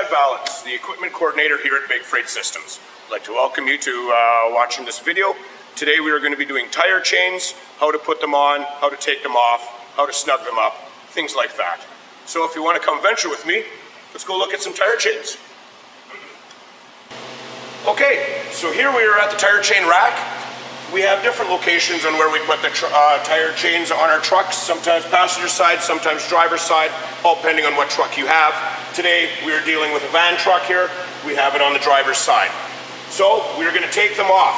Chad Valens, the equipment coordinator here at Big Freight Systems. I'd like to welcome you to watching this video. Today we are going to be doing tire chains, how to put them on, how to take them off, how to snug them up, things like that. So if you want to come venture with me, let's go look at some tire chains. Okay, so here we are at the tire chain rack. We have different locations on where we put the tire chains on our trucks, sometimes passenger side, sometimes driver side, all depending on what truck you have. Today we are dealing with a van truck here. We have it on the driver's side. So we are going to take them off.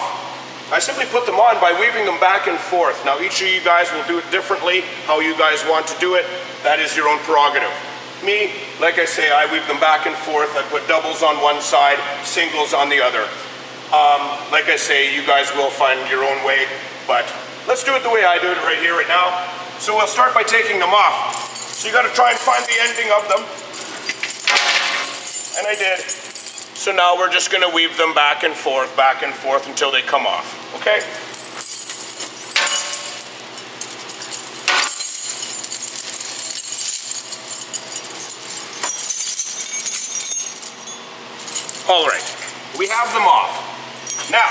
I simply put them on by weaving them back and forth. Now each of you guys will do it differently, how you guys want to do it. That is your own prerogative. Me, like I say, I weave them back and forth. I put doubles on one side, singles on the other. Like I say, you guys will find your own way, but let's do it the way I do it right here, right now. So we'll start by taking them off. So you got to try and find the ending of them. And I did. So now we're just going to weave them back and forth until they come off, okay? All right, we have them off. Now,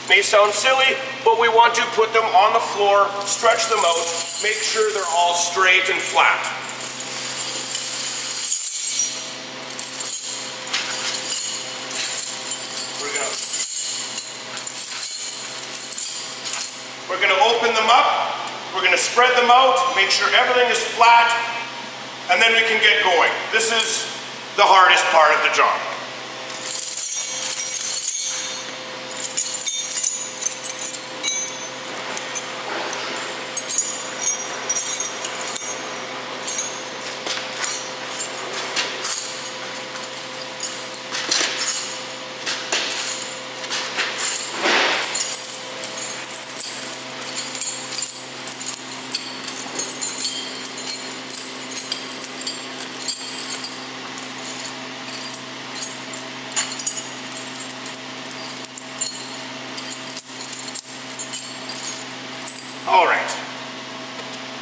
may sound silly, but we want to put them on the floor, stretch them out, make sure they're all straight and flat. We're going to open them up, we're going to spread them out, make sure everything is flat, and then we can get going. This is the hardest part of the job. All right,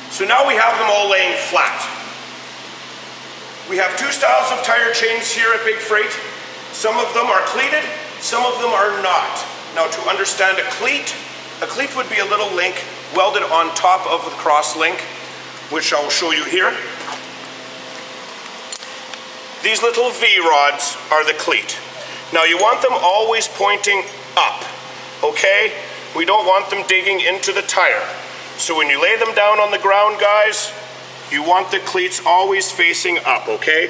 so now we have them all laying flat. We have two styles of tire chains here at Big Freight. Some of them are cleated, some of them are not. Now to understand a cleat would be a little link welded on top of the cross link, which I'll show you here. These little V-rods are the cleat. Now you want them always pointing up, okay? We don't want them digging into the tire. So when you lay them down on the ground, guys, you want the cleats always facing up, okay?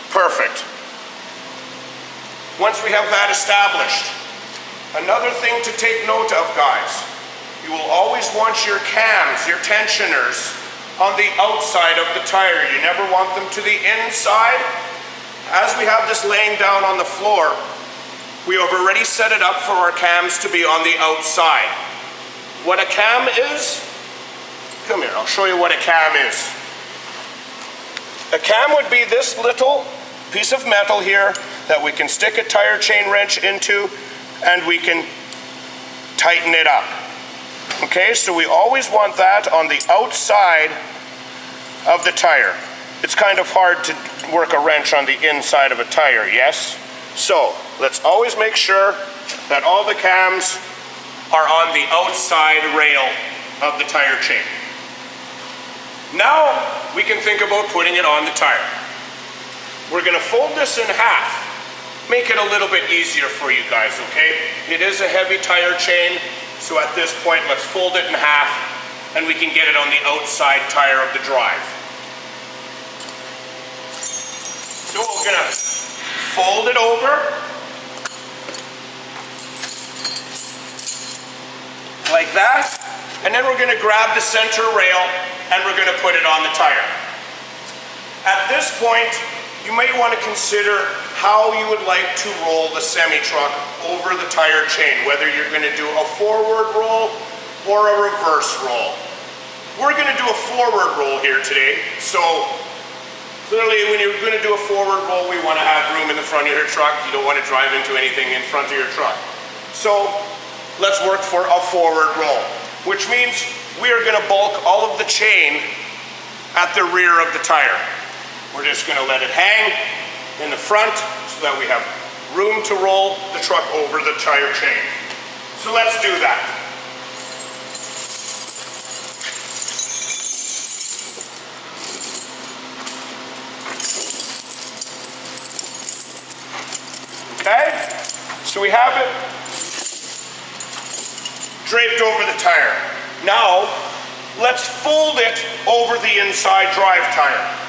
Perfect. Once we have that established, another thing to take note of, guys, you will always want your cams, your tensioners, on the outside of the tire. You never want them to the inside. As we have this laying down on the floor, we have already set it up for our cams to be on the outside. What a cam is, come here, I'll show you what a cam is. A cam would be this little piece of metal here that we can stick a tire chain wrench into and we can tighten it up. Okay, so we always want that on the outside of the tire. It's kind of hard to work a wrench on the inside of a tire, yes? So, let's always make sure that all the cams are on the outside rail of the tire chain. Now, we can think about putting it on the tire. We're going to fold this in half. Make it a little bit easier for you guys, okay? It is a heavy tire chain, so at this point, let's fold it in half, and we can get it on the outside tire of the drive. So we're going to fold it over, like that, and then we're going to grab the center rail and we're going to put it on the tire. At this point, you may want to consider how you would like to roll the semi-truck over the tire chain, whether you're going to do a forward roll or a reverse roll. We're going to do a forward roll here today, so clearly when you're going to do a forward roll, we want to have room in the front of your truck. You don't want to drive into anything in front of your truck. So let's work for a forward roll, which means we are gonna bulk all of the chain at the rear of the tire. We're just gonna let it hang in the front so that we have room to roll the truck over the tire chain. So let's do that. Okay, so we have it draped over the tire. Now, let's fold it over the inside drive tire.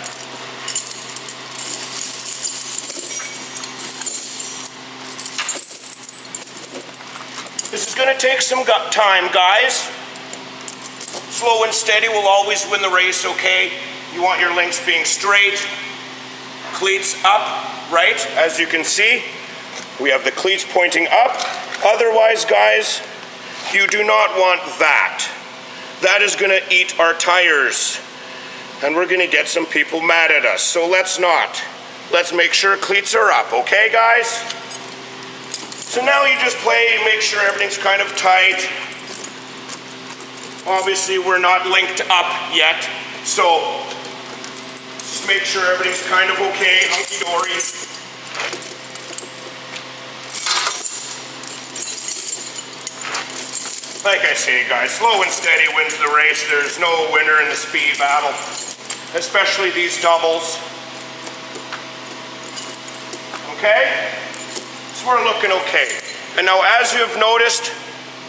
This is going to take some time, guys. Slow and steady will always win the race, okay? You want your links being straight, cleats up, right? As you can see, we have the cleats pointing up. Otherwise, guys, you do not want that. That is going to eat our tires, and we're going to get some people mad at us. So let's not. Let's make sure cleats are up, okay, guys? So now you just play, make sure everything's kind of tight. Obviously, we're not linked up yet, so just make sure everything's kind of okay, hunky-dory. Like I say, guys, slow and steady wins the race. There's no winner in the speed battle, especially these doubles. Okay? So we're looking okay. And now, as you have noticed,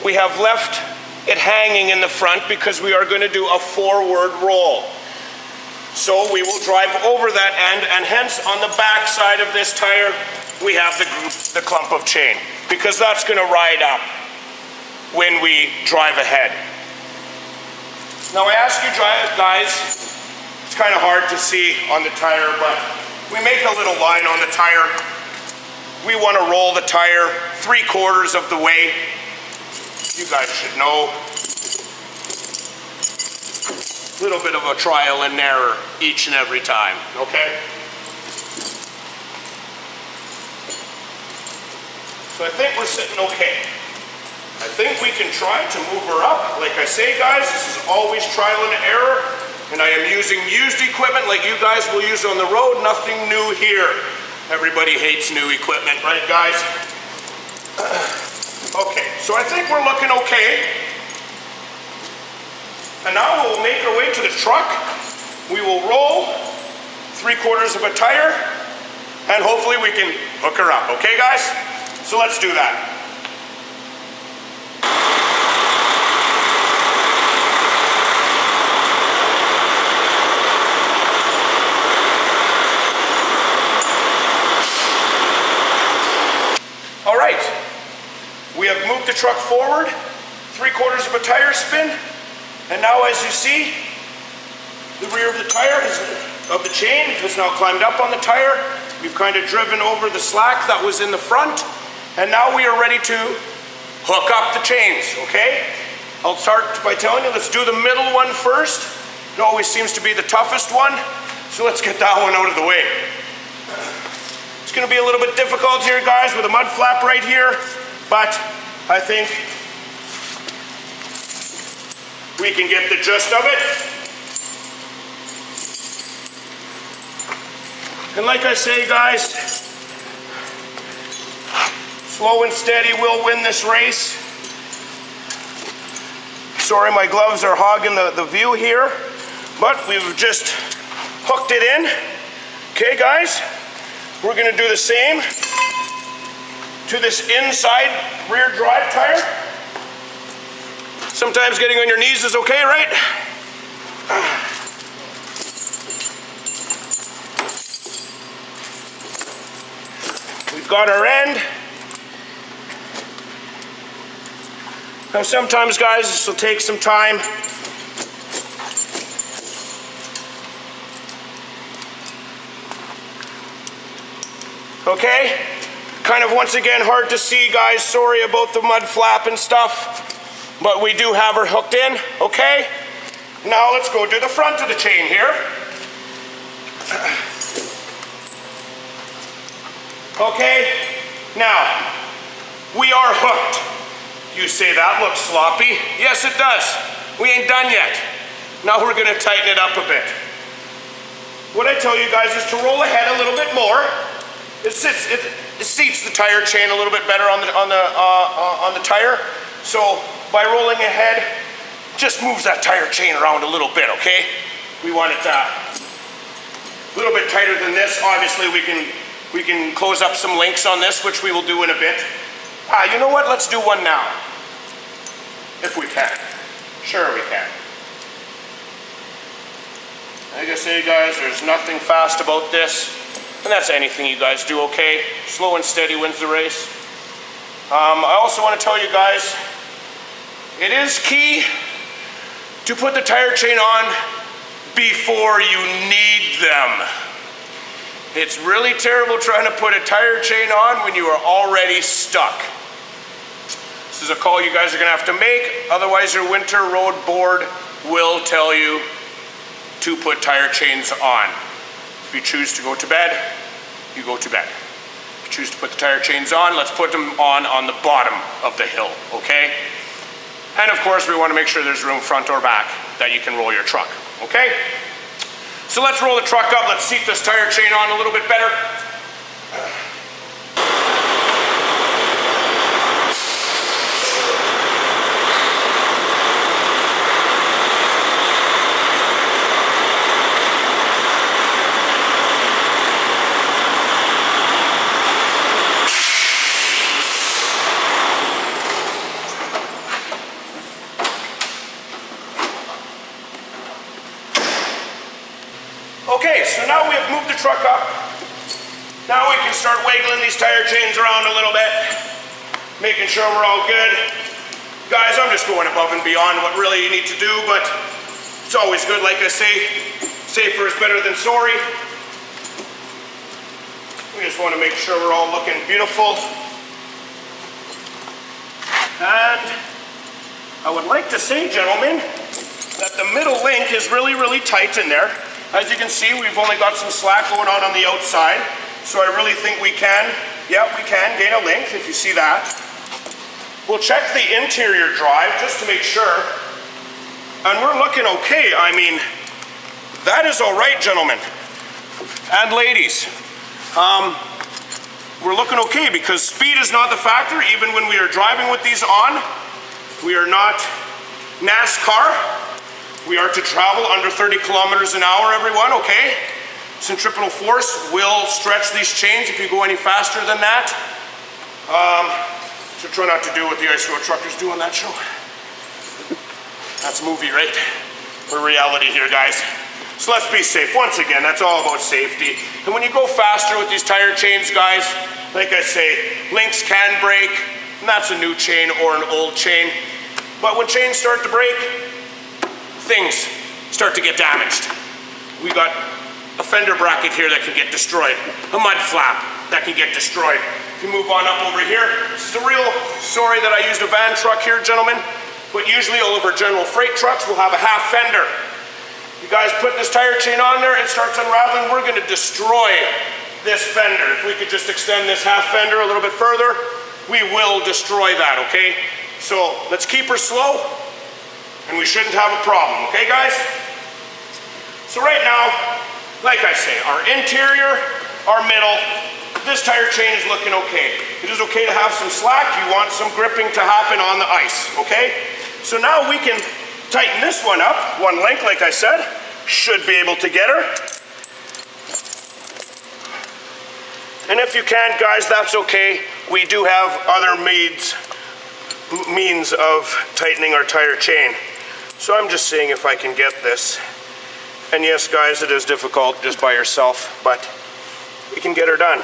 we have left it hanging in the front because we are going to do a forward roll. So we will drive over that end, and hence on the back side of this tire, we have the clump of chain, because that's going to ride up when we drive ahead. Now I ask you guys, it's kind of hard to see on the tire, but we make a little line on the tire. We want to roll the tire 3/4 of the way. You guys should know. A little bit of a trial and error each and every time, okay? So I think we're sitting okay. I think we can try to move her up. Like I say, guys, this is always trial and error, and I am using used equipment like you guys will use on the road. Nothing new here. Everybody hates new equipment, right, guys? Okay, so I think we're looking okay. And now we'll make our way to the truck. We will roll 3/4 of a tire, and hopefully we can hook her up. Okay, guys? So let's do that. All right, we have moved the truck forward, 3/4 of a tire spin, and now as you see, the rear of the tire of the chain has now climbed up on the tire. We've kind of driven over the slack that was in the front, and now we are ready to hook up the chains, okay? I'll start by telling you, let's do the middle one first. It always seems to be the toughest one, so let's get that one out of the way. It's going to be a little bit difficult here, guys, with a mud flap right here, but I think we can get the gist of it. And like I say, guys, slow and steady will win this race. Sorry, my gloves are hogging the view here, but we've just hooked it in. Okay, guys? We're going to do the same to this inside rear drive tire. Sometimes getting on your knees is okay, right? We've got our end. Now sometimes, guys, this will take some time. Okay, kind of once again hard to see, guys. Sorry about the mud flap and stuff, but we do have her hooked in, okay? Now let's go do the front of the chain here. Okay, now we are hooked. You say that looks sloppy. Yes, it does. we ain't done yet. Now we're gonna tighten it up a bit. What I tell you guys is to roll ahead a little bit more. It seats the tire chain a little bit better on the tire. So by rolling ahead, just moves that tire chain around a little bit, okay? We want it a little bit tighter than this. Obviously, we can close up some links on this, which we will do in a bit. You know what? Let's do one now, if we can. Sure, we can. Like I say, guys, there's nothing fast about this, and that's anything you guys do, okay? Slow and steady wins the race. I also want to tell you guys, it is key to put the tire chain on before you need them. It's really terrible trying to put a tire chain on when you are already stuck. This is a call you guys are gonna have to make, otherwise your winter road board will tell you to put tire chains on. If you choose to go to bed, you go to bed. If you choose to put the tire chains on, let's put them on the bottom of the hill, okay? And of course, we want to make sure there's room front or back that you can roll your truck, okay? So let's roll the truck up. Let's seat this tire chain on a little bit better. Okay, so now we have moved the truck up. Now we can start wiggling these tire chains around a little bit, making sure we're all good. Guys, I'm just going above and beyond what really you need to do, but it's always good, like I say, safer is better than sorry. We just want to make sure we're all looking beautiful. And I would like to say, gentlemen, that the middle link is really, really tight in there. As you can see, we've only got some slack going on the outside, so I really think we can gain a length, if you see that. We'll check the interior drive just to make sure, and we're looking okay. I mean, that is all right, gentlemen and ladies. We're looking okay because speed is not the factor, even when we are driving with these on. We are not NASCAR. We are to travel under 30 kilometers an hour, everyone, okay? Centripetal force will stretch these chains if you go any faster than that. So try not to do what the ice road truckers do on that show. That's a movie, right? We're reality here, guys. So let's be safe. Once again, that's all about safety. And when you go faster with these tire chains, guys, like I say, links can break, and that's a new chain or an old chain. But when chains start to break, things start to get damaged. We got a fender bracket here that can get destroyed, a mud flap that can get destroyed. If you move on up over here, this is a real sorry that I used a van truck here, gentlemen, but usually all of our general freight trucks will have a half fender. You guys put this tire chain on there, it starts unraveling, we're gonna destroy this fender. If we could just extend this half fender a little bit further, we will destroy that, okay? So let's keep her slow, and we shouldn't have a problem, okay guys? So right now, like I say, our interior, our middle, this tire chain is looking okay. It is okay to have some slack. You want some gripping to happen on the ice, okay? So now we can tighten this one up. One link, like I said, should be able to get her. And if you can't, guys, that's okay. We do have other means of tightening our tire chain. So I'm just seeing if I can get this. And yes, guys, it is difficult just by yourself, but we can get her done.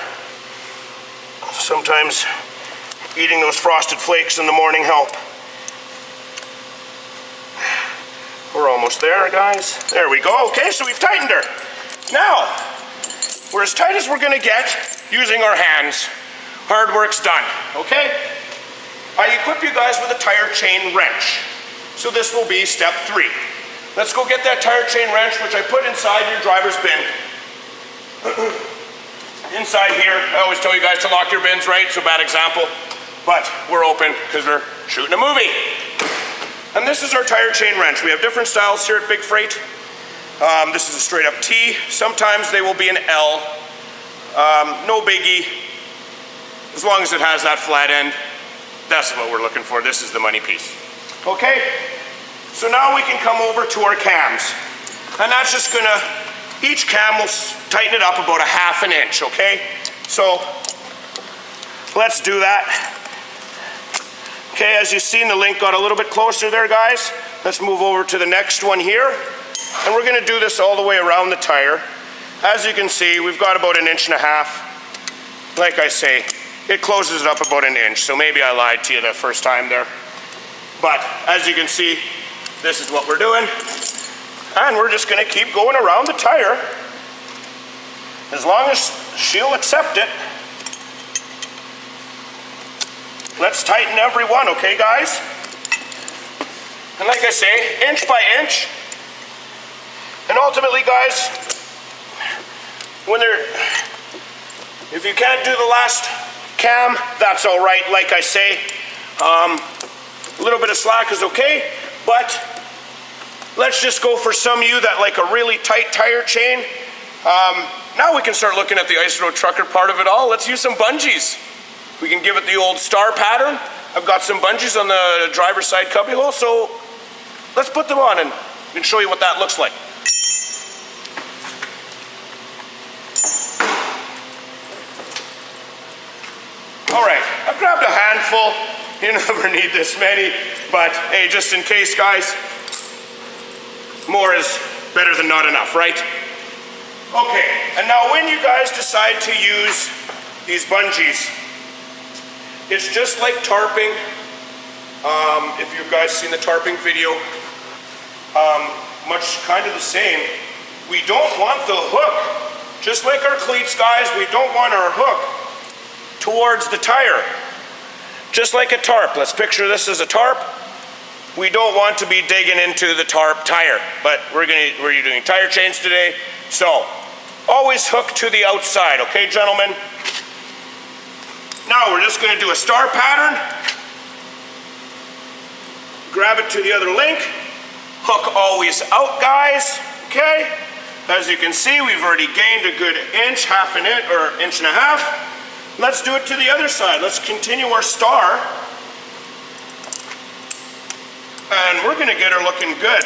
Sometimes eating those frosted flakes in the morning help. We're almost there, guys. There we go. Okay, so we've tightened her. Now, we're as tight as we're gonna get using our hands. Hard work's done, okay? I equip you guys with a tire chain wrench. So this will be step 3. Let's go get that tire chain wrench, which I put inside your driver's bin. Inside here, I always tell you guys to lock your bins, right? So bad example, but we're open because we're shooting a movie. And this is our tire chain wrench. We have different styles here at Big Freight. This is a straight up T. Sometimes they will be an L. No biggie. As long as it has that flat end, that's what we're looking for. This is the money piece. Okay, so now we can come over to our cams. And that's just gonna, each cam will tighten it up about 1/2 inch, okay? So let's do that. Okay, as you've seen, the link got a little bit closer there, guys. Let's move over to the next one here. And we're gonna do this all the way around the tire. As you can see, we've got about 1.5 inches. Like I say, it closes it up about 1 inch, so maybe I lied to you the first time there. But as you can see, this is what we're doing. And we're just gonna keep going around the tire as long as she'll accept it. Let's tighten every one, okay, guys? And like I say, inch by inch. And ultimately, guys, if you can't do the last cam, that's all right. Like I say, a little bit of slack is okay, but let's just go for some of you that like a really tight tire chain. Now we can start looking at the Ice Road Trucker part of it all. Let's use some bungees. We can give it the old star pattern. I've got some bungees on the driver's side cubbyhole, so let's put them on and show you what that looks like. All right, I've grabbed a handful. You never need this many, but hey, just in case, guys, more is better than not enough, right? Okay, and now when you guys decide to use these bungees, it's just like tarping. If you guys seen the tarping video, much kind of the same. We don't want the hook, just like our cleats, guys, we don't want our hook towards the tire. Just like a tarp. Let's picture this as a tarp. We don't want to be digging into the tarp tire, but we're doing tire chains today, so always hook to the outside, okay, gentlemen? Now we're just going to do a star pattern. Grab it to the other link. Hook always out, guys, okay? As you can see, we've already gained a good inch, 1/2 inch, or 1.5 inches. Let's do it to the other side. Let's continue our star. And we're gonna get her looking good.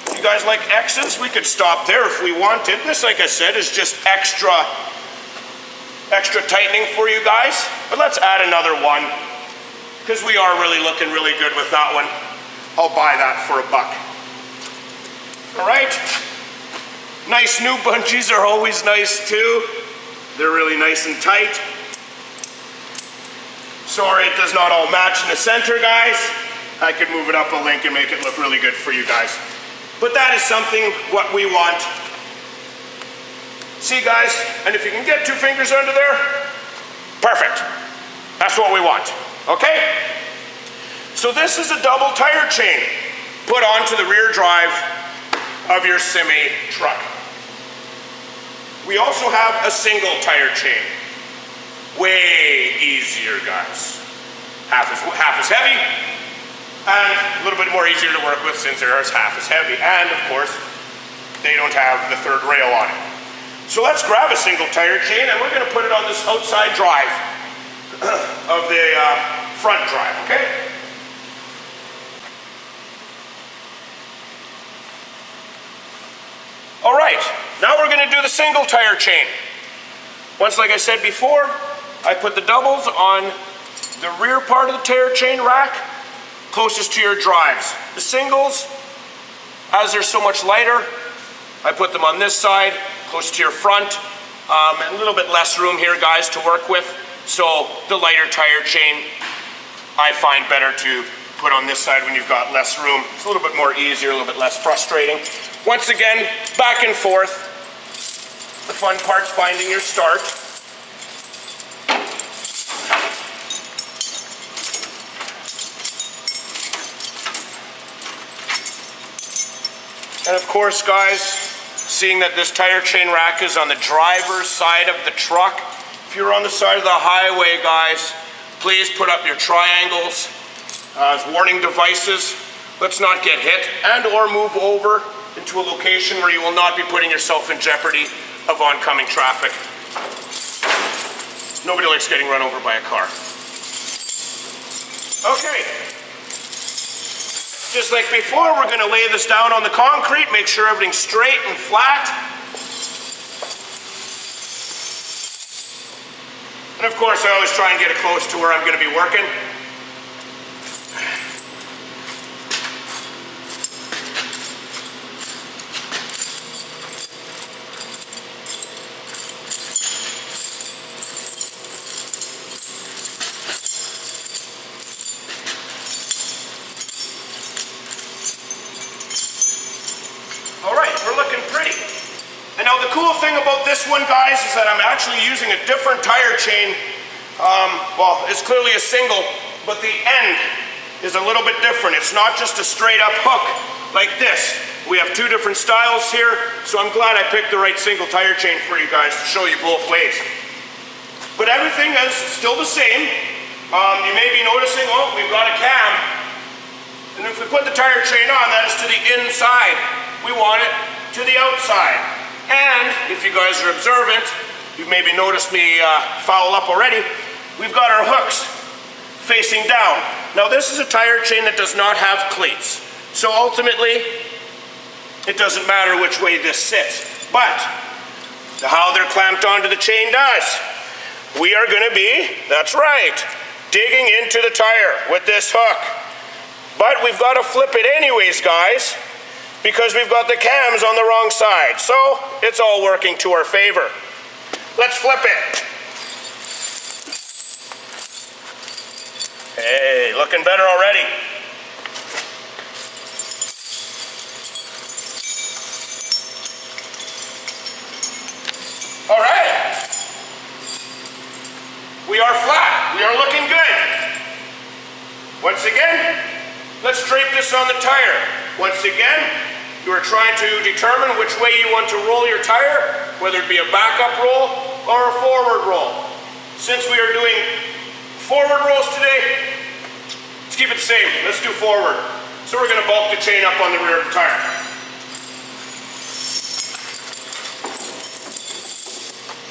If you guys like X's, we could stop there if we wanted. This, like I said, is just extra tightening for you guys. But let's add another one, because we are really looking really good with that one. I'll buy that for $1. All right. Nice new bungees are always nice too. They're really nice and tight. Sorry it does not all match in the center, guys. I could move it up a link and make it look really good for you guys. But that is something what we want. See, guys, and if you can get 2 fingers under there, perfect. That's what we want, okay? So this is a double tire chain put onto the rear drive of your semi truck. We also have a single tire chain. Way easier, guys. Half as heavy, and a little bit more easier to work with since they're half as heavy. And of course, they don't have the 3rd rail on it. So let's grab a single tire chain, and we're gonna put it on this outside drive of the front drive, okay? All right, now we're gonna do the single tire chain. Once, like I said before, I put the doubles on the rear part of the tire chain rack, closest to your drives. The singles, as they're so much lighter, I put them on this side, close to your front, and a little bit less room here, guys, to work with. So the lighter tire chain, I find better to put on this side when you've got less room. It's a little bit more easier, a little bit less frustrating. Once again, back and forth. The fun part's finding your start. And of course, guys, seeing that this tire chain rack is on the driver's side of the truck, if you're on the side of the highway, guys, please put up your triangles as warning devices. let's not get hit and or move over into a location where you will not be putting yourself in jeopardy of oncoming traffic. Nobody likes getting run over by a car. Okay. Just like before, we're gonna lay this down on the concrete, make sure everything's straight and flat. And of course, I always try and get it close to where I'm gonna be working. This one, guys, is that I'm actually using a different tire chain. Well, it's clearly a single, but the end is a little bit different. It's not just a straight up hook like this. We have two different styles here, so I'm glad I picked the right single tire chain for you guys to show you both ways. But everything is still the same. You may be noticing, oh, we've got a cam. And if we put the tire chain on, that is to the inside. We want it to the outside. And if you guys are observant, you've maybe noticed me foul up already, we've got our hooks facing down. Now this is a tire chain that does not have cleats. So ultimately, it doesn't matter which way this sits. But how they're clamped onto the chain does. We are gonna be, that's right, digging into the tire with this hook. But we've got to flip it anyways, guys, because we've got the cams on the wrong side. So it's all working to our favor. Let's flip it. Hey, looking better already. All right. We are flat. We are looking good. Once again, let's drape this on the tire. Once again, you are trying to determine which way you want to roll your tire, whether it be a backup roll or a forward roll. Since we are doing forward rolls today, let's keep it the same. Let's do forward. So we're going to bulk the chain up on the rear of the tire.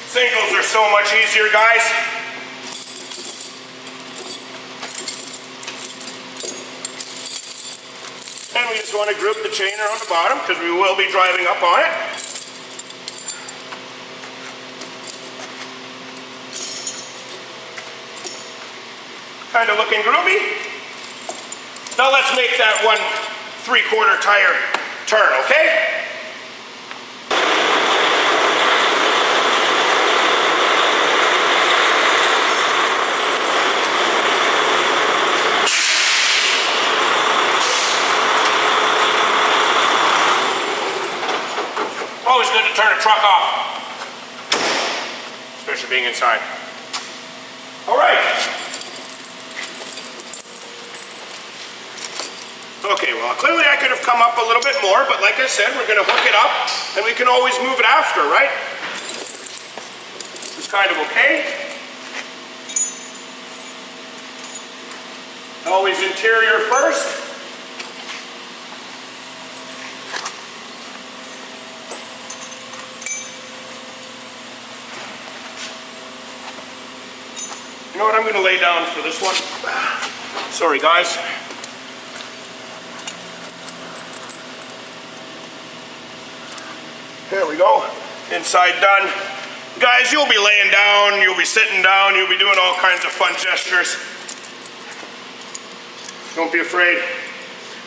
Singles are so much easier, guys. And we just want to group the chain around the bottom because we will be driving up on it. Kind of looking groovy. Now let's make that 1 3/4 tire turn, okay? Always good to turn a truck off, especially being inside. All right. Okay, well, clearly I could have come up a little bit more, but like I said, we're going to hook it up, and we can always move it after, right? It's kind of okay. Always interior first. You know what I'm going to lay down for this one? Sorry, guys. There we go. Inside done. Guys, you'll be laying down, you'll be sitting down, you'll be doing all kinds of fun gestures. Don't be afraid.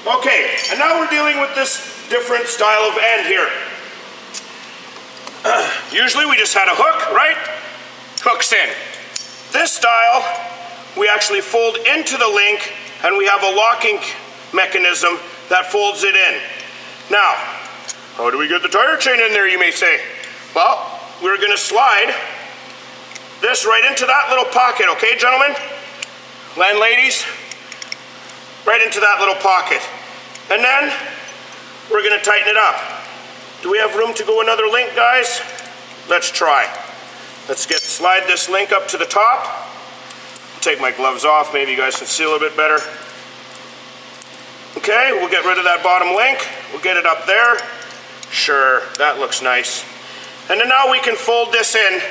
Okay, and now we're dealing with this different style of end here. Usually we just had a hook, right? Hooks in. This style, we actually fold into the link and we have a locking mechanism that folds it in. Now, how do we get the tire chain in there, you may say? Well, we're gonna slide this right into that little pocket, okay, gentlemen? And ladies, right into that little pocket. And then, we're gonna tighten it up. Do we have room to go another link, guys? Let's try. Let's slide this link up to the top. Take my gloves off, maybe you guys can see a little bit better. Okay, we'll get rid of that bottom link. We'll get it up there. Sure, that looks nice. And then now we can fold this in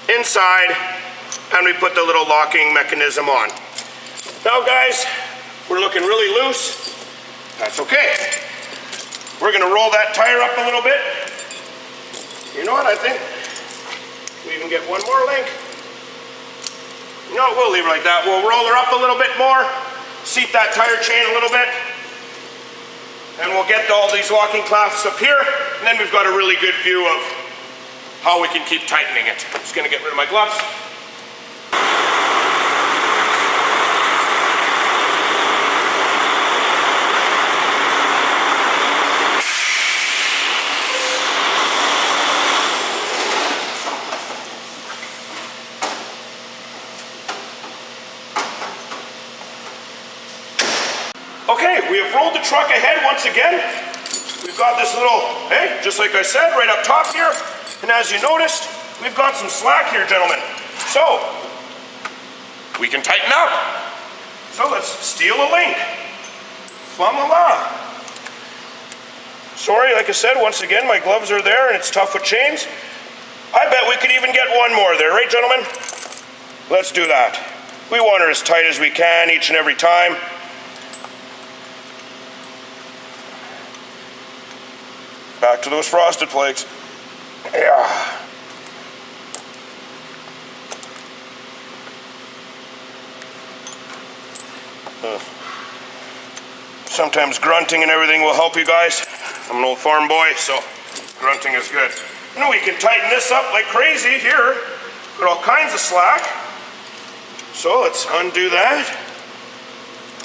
inside, and we put the little locking mechanism on. Now guys, we're looking really loose. That's okay. We're gonna roll that tire up a little bit. You know what, I think we even get one more link. No, we'll leave it like that. We'll roll her up a little bit more, seat that tire chain a little bit, and we'll get all these locking clasps up here, and then we've got a really good view of how we can keep tightening it. I'm just gonna get rid of my gloves. Okay, we have rolled the truck ahead once again. We've got this little, hey, just like I said, right up top here. And as you noticed, we've got some slack here, gentlemen. So, we can tighten up. So let's steal a link. Fla-la-la. Sorry, like I said, once again, my gloves are there and it's tough with chains. I bet we could even get one more there, right, gentlemen? Let's do that. We want her as tight as we can each and every time. Back to those frosted flakes. Yeah. Sometimes grunting and everything will help you guys. I'm an old farm boy, so grunting is good. You know, we can tighten this up like crazy here. Got all kinds of slack. So let's undo that.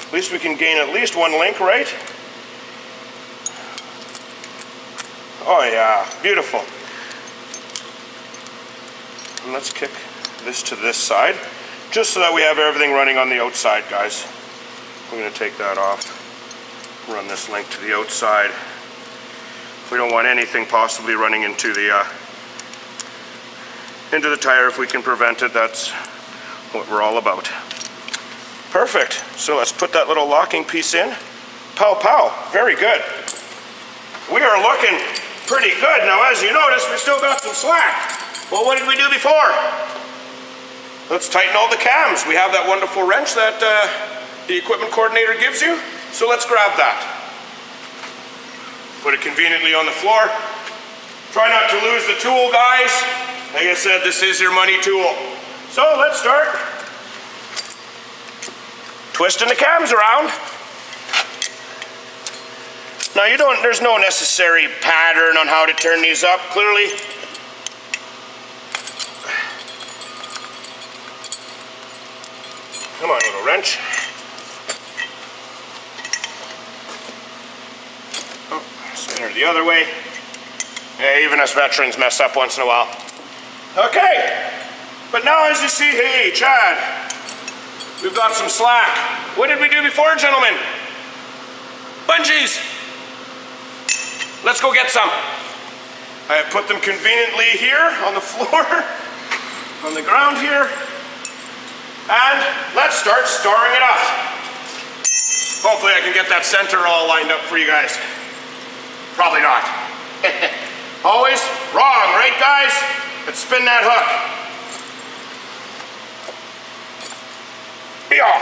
At least we can gain at least one link, right? Oh yeah, beautiful. And let's kick this to this side, just so that we have everything running on the outside, guys. We're gonna take that off, run this link to the outside. We don't want anything possibly running into the tire. If we can prevent it, that's what we're all about. Perfect, so let's put that little locking piece in. Pow pow, very good. We are looking pretty good. Now, as you notice, we still got some slack. Well, what did we do before? Let's tighten all the cams. We have that wonderful wrench that the equipment coordinator gives you. So let's grab that. Put it conveniently on the floor. Try not to lose the tool, guys. Like I said, this is your money tool. So let's start twisting the cams around. Now there's no necessary pattern on how to turn these up, clearly. Come on, little wrench. Oh, spin her the other way. Yeah, even us veterans mess up once in a while. Okay, but now as you see, hey, Chad, we've got some slack. What did we do before, gentlemen? Bungees. Let's go get some. I have put them conveniently here on the floor, on the ground here. And let's start starring it up. Hopefully I can get that center all lined up for you guys. Probably not. Always wrong, right guys? Let's spin that hook. Yeah.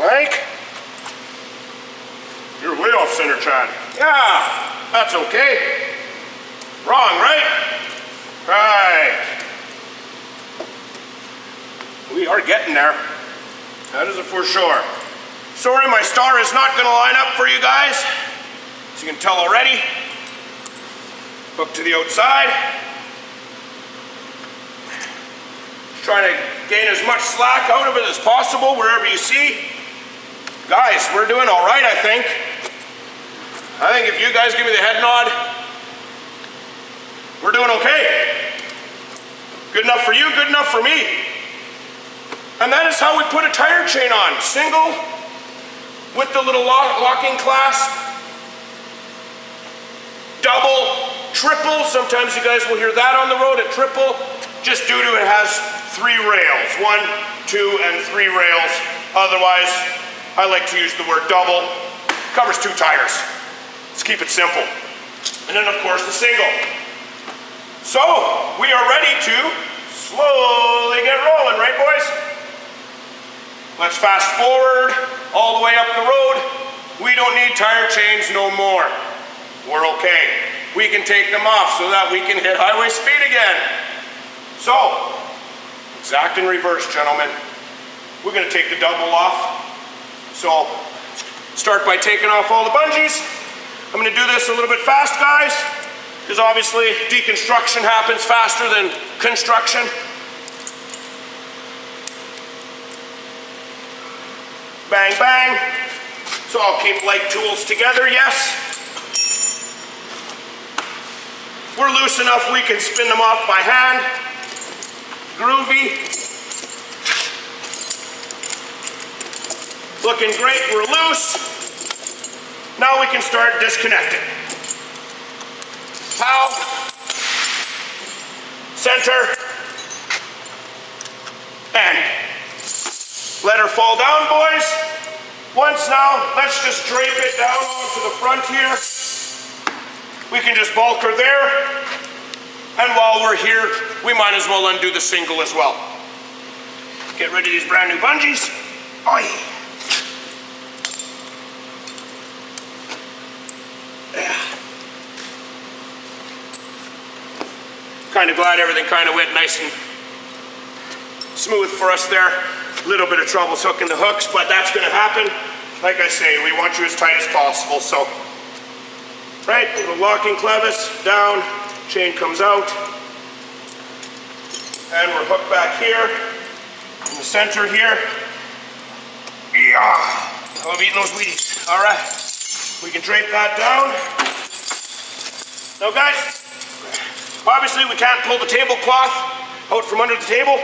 Like? You're way off center, Chad. Yeah, that's okay. Wrong, right? Right. We are getting there. That is it for sure. Sorry, my star is not going to line up for you guys. As you can tell already. Hook to the outside. Trying to gain as much slack out of it as possible wherever you see. Guys, we're doing all right, I think. I think if you guys give me the head nod, we're doing okay. Good enough for you, good enough for me. And that is how we put a tire chain on. Single with the little locking clasp. Double, triple, sometimes you guys will hear that on the road, a triple. just due to it has 3 rails, 1, 2, and 3 rails. Otherwise, I like to use the word double. Covers 2 tires. Let's keep it simple. And then of course the single. So, we are ready to slowly get rolling, right boys? Let's fast forward all the way up the road. We don't need tire chains no more. We're okay. We can take them off so that we can hit highway speed again. So, exact in reverse, gentlemen. We're gonna take the double off. So, start by taking off all the bungees. I'm gonna do this a little bit fast, guys, because obviously deconstruction happens faster than construction. Bang, bang. So I'll keep leg tools together, yes. We're loose enough we can spin them off by hand. Groovy. Looking great, we're loose. Now we can start disconnecting. Pow. Center. And let her fall down, boys. Once now, let's just drape it down onto the front here. We can just bulk her there. And while we're here, we might as well undo the single as well. Get rid of these brand new bungees. Oi. Yeah. Kind of glad everything kind of went nice and smooth for us there. Little bit of trouble hooking the hooks, but that's gonna happen. Like I say, we want you as tight as possible, so. Right, little locking clevis, down, chain comes out. And we're hooked back here, in the center here. Yeah, I love eating those Wheaties. All right, we can drape that down. Now guys, obviously we can't pull the tablecloth out from under the table.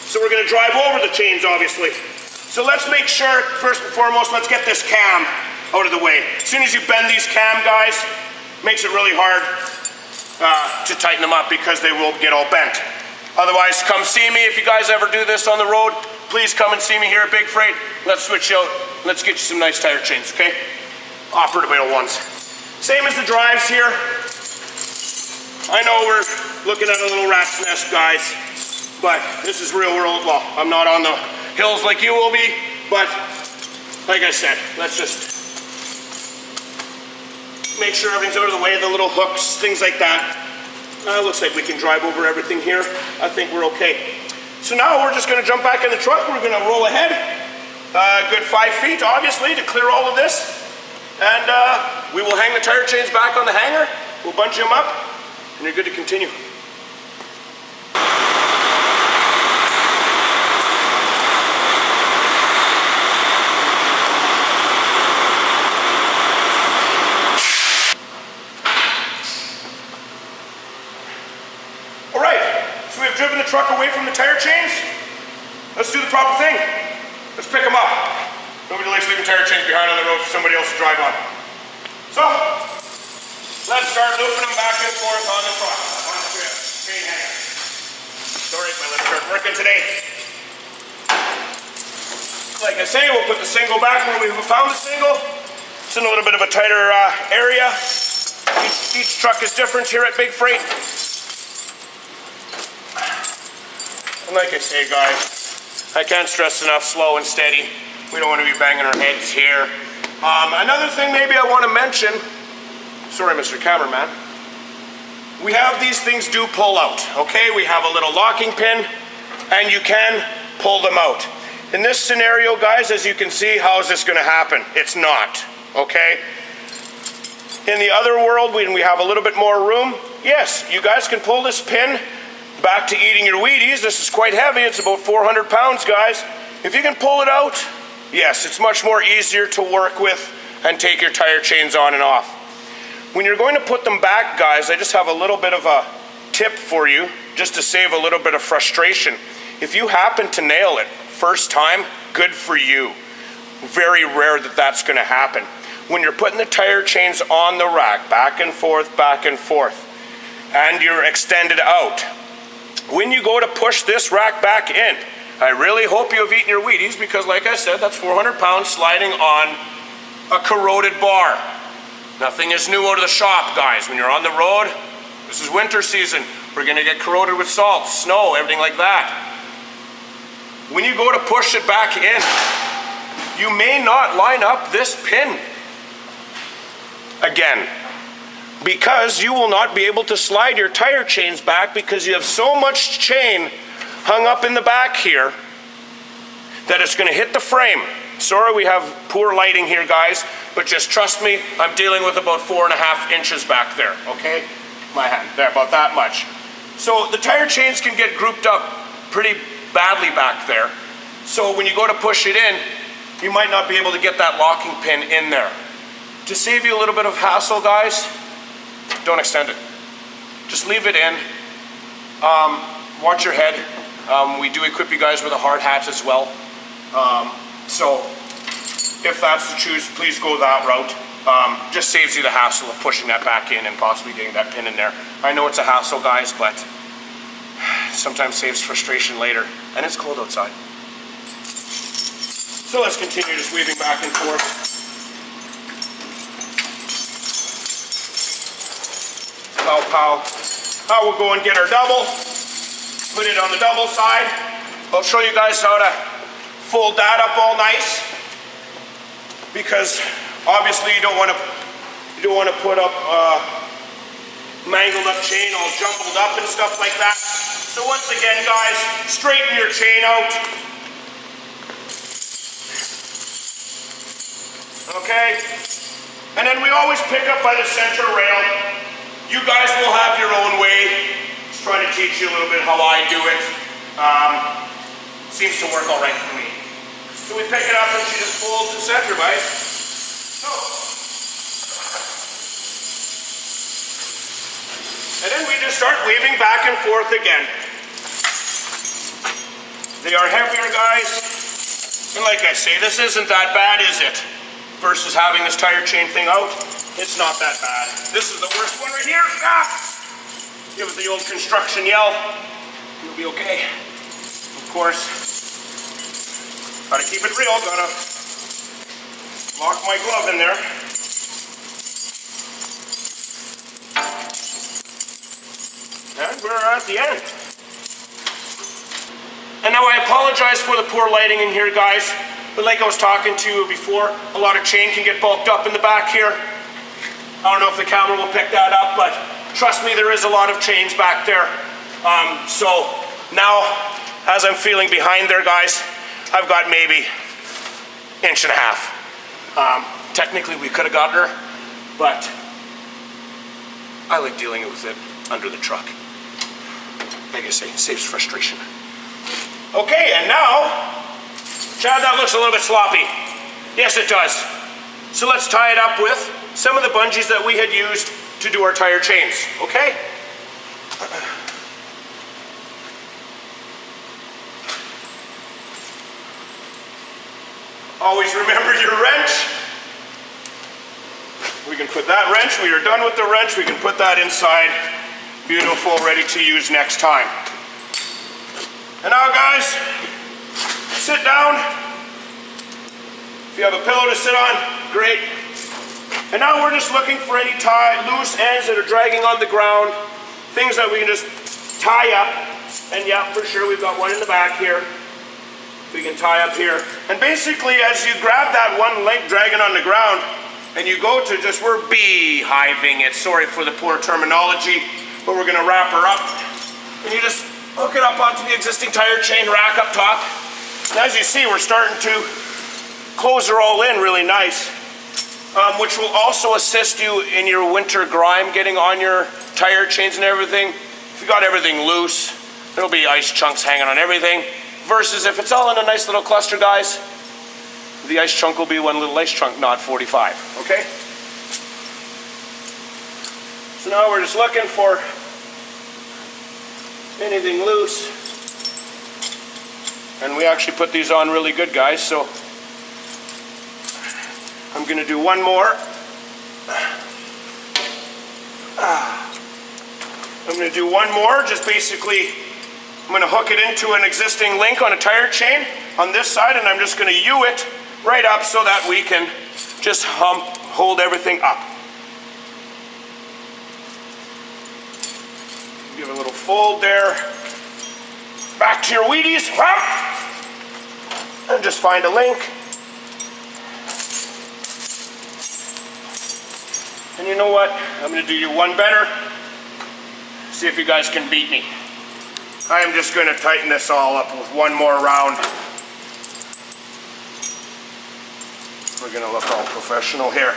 So we're gonna drive over the chains, obviously. So let's make sure, first and foremost, let's get this cam out of the way. As soon as you bend these cam guys, makes it really hard to tighten them up because they will get all bent. Otherwise, come see me if you guys ever do this on the road. Please come and see me here at Big Freight. Let's switch out, let's get you some nice tire chains, okay? Operative ones. Same as the drives here. I know we're looking at a little rat's nest, guys. But this is real world. Well, I'm not on the hills like you will be, but like I said, let's just make sure everything's out of the way, the little hooks, things like that. Looks like we can drive over everything here. I think we're okay. So now we're just gonna jump back in the truck. We're gonna roll ahead. Good 5 feet, obviously, to clear all of this. And we will hang the tire chains back on the hanger. We'll bunch them up, and you're good to continue. Driven the truck away from the tire chains. Let's do the proper thing. Let's pick them up. Nobody likes leaving tire chains behind on the road for somebody else to drive on. So, let's start looping them back and forth on the truck. On the chain hanger. Sorry, my lips aren't working today. Like I say, we'll put the single back where we found the single. It's in a little bit of a tighter area. Each truck is different here at Big Freight. And like I say, guys, I can't stress enough, slow and steady. We don't want to be banging our heads here. Another thing maybe I want to mention, sorry, Mr. Cameraman, we have these things do pull out, okay? We have a little locking pin, and you can pull them out. In this scenario, guys, as you can see, how is this going to happen? It's not, okay? In the other world, when we have a little bit more room, yes, you guys can pull this pin back to eating your Wheaties. This is quite heavy. It's about 400 pounds, guys. If you can pull it out, yes, it's much more easier to work with and take your tire chains on and off. When you're going to put them back, guys, I just have a little bit of a tip for you, just to save a little bit of frustration. If you happen to nail it first time, good for you. Very rare that that's going to happen. When you're putting the tire chains on the rack, back and forth, and you're extended out, when you go to push this rack back in, I really hope you have eaten your Wheaties, because like I said, that's 400 pounds sliding on a corroded bar. Nothing is new out of the shop, guys. When you're on the road, this is winter season. We're gonna get corroded with salt, snow, everything like that. When you go to push it back in, you may not line up this pin again, because you will not be able to slide your tire chains back, because you have so much chain hung up in the back here that it's going to hit the frame. Sorry we have poor lighting here, guys, but just trust me, I'm dealing with about 4.5 inches back there, okay? My hand, there, about that much. So the tire chains can get grouped up pretty badly back there. So when you go to push it in, you might not be able to get that locking pin in there. To save you a little bit of hassle, guys, don't extend it. Just leave it in. Watch your head. We do equip you guys with a hard hat as well. So if that's the choose, please go that route. Just saves you the hassle of pushing that back in and possibly getting that pin in there. I know it's a hassle, guys, but sometimes saves frustration later. And it's cold outside. So let's continue just weaving back and forth. Pow, pow. Now we'll go and get our double. Put it on the double side. I'll show you guys how to fold that up all nice, because obviously you don't want to put up mangled up chain all jumbled up and stuff like that. So once again, guys, straighten your chain out. Okay? And then we always pick up by the center rail. You guys will have your own way. Just trying to teach you a little bit how I do it. Seems to work all right for me. So we pick it up and she just folds the center, right? So. And then we just start weaving back and forth again. They are heavier, guys. And like I say, this isn't that bad, is it? Versus having this tire chain thing out, it's not that bad. This is the worst one right here. Ah! Give it the old construction yell. You'll be okay. Of course, gotta keep it real. Gotta lock my glove in there. And we're at the end. And now I apologize for the poor lighting in here, guys. But like I was talking to you before, a lot of chain can get bulked up in the back here. I don't know if the camera will pick that up, but trust me, there is a lot of chains back there. So now, as I'm feeling behind there, guys, I've got maybe 1.5 inches. Technically, we could have gotten her, but I like dealing with it under the truck. Like I say, it saves frustration. Okay, and now, Chad, that looks a little bit sloppy. Yes, it does. So let's tie it up with some of the bungees that we had used to do our tire chains, okay? Always remember your wrench. We can put that wrench, we are done with the wrench, we can put that inside. Beautiful, ready to use next time. And now, guys, sit down. If you have a pillow to sit on, great. And now we're just looking for any loose ends that are dragging on the ground, things that we can just tie up. And yeah, for sure, we've got one in the back here. We can tie up here. And basically, as you grab that one leg dragging on the ground, and you go to just, we're beehiving it. Sorry for the poor terminology, but we're gonna wrap her up. And you just hook it up onto the existing tire chain rack up top. And as you see, we're starting to close her all in really nice, which will also assist you in your winter grime getting on your tire chains and everything. If you got everything loose, there'll be ice chunks hanging on everything. Versus if it's all in a nice little cluster, guys, the ice chunk will be one little ice chunk, not 45, okay? So now we're just looking for anything loose. And we actually put these on really good, guys, so I'm gonna do one more. I'm gonna do one more, just basically I'm going to hook it into an existing link on a tire chain on this side, and I'm just going to U it right up so that we can just hold everything up. Give a little fold there. Back to your Wheaties. And just find a link. And you know what? I'm going to do you one better. See if you guys can beat me. I am just going to tighten this all up with one more round. We're going to look all professional here.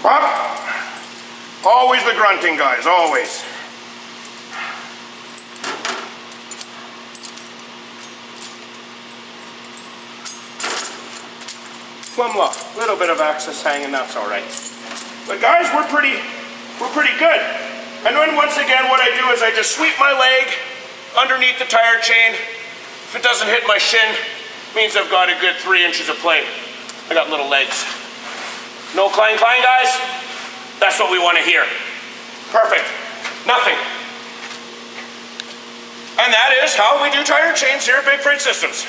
Up. Always the grunting, guys, always. Plumb low. Little bit of access hanging, that's all right. But guys, we're pretty good. And then once again, what I do is I just sweep my leg underneath the tire chain. If it doesn't hit my shin, means I've got a good 3 inches of play. I got little legs. No clang, guys. That's what we want to hear. Perfect. Nothing. And that is how we do tire chains here at Big Freight Systems.